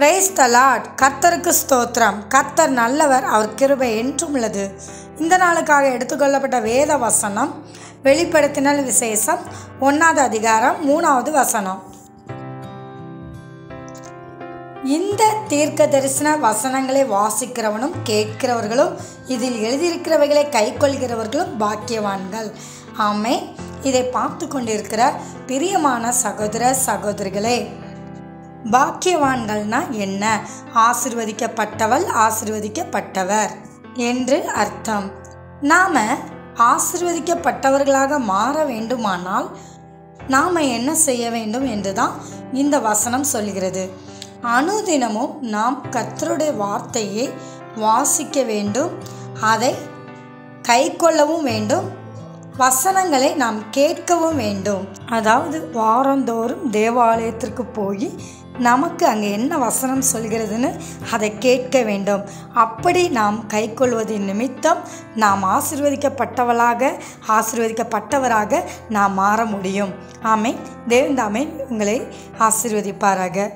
Praise the Lord. கர்த்தருக்கு ஸ்தோத்திரம். கர்த்தர் நல்லவர், அவர் கிருபை என்றும் உள்ளது. இந்த நாளுக்காக எடுத்துக்கொள்ளப்பட்ட வேத வசனம் வெளிப்படுத்தினல் விசேஷம் 1வது அதிகாரம் 3வது வசனம். இந்த தீர்க்க தரிசன வசனங்களை வாசிக்கிறவனும் கேட்கிறவர்களும் இதில் எழுதியிருக்கிறவைகளை கை கொள்கிறவர்களும் பாக்கியவான்கள். ஆமென். இதை பார்த்து கொண்டிருக்கிற பிரியமான சகோதர சகோதரிகளே, பாக்கியவான்கள்னா என்ன? ஆசீர்வதிக்கப்பட்டவள், ஆசீர்வதிக்கப்பட்டவர் என்று அர்த்தம். நாம் ஆசீர்வதிக்கப்பட்டவர்களாக மாற வேண்டுமானால் நாம் என்ன செய்ய வேண்டும் என்று தான் இந்த வசனம் சொல்கிறது. அனுதினமும் நாம் கர்த்தருடைய வார்த்தையை வாசிக்க வேண்டும், அதை கை கொள்ளவும் வேண்டும், வசனங்களை நாம் கேட்கவும் வேண்டும். அதாவது வாரந்தோறும் தேவாலயத்திற்கு போய் நமக்கு அங்கே என்ன வசனம் சொல்கிறதுன்னு அதை கேட்க வேண்டும். அப்படி நாம் கை கொள்வதின் நிமித்தம் நாம் ஆசீர்வதிக்கப்பட்டவராக நாம் மாற முடியும். ஆமென். தேவன் தாமே உங்களை ஆசீர்வதிப்பாராக.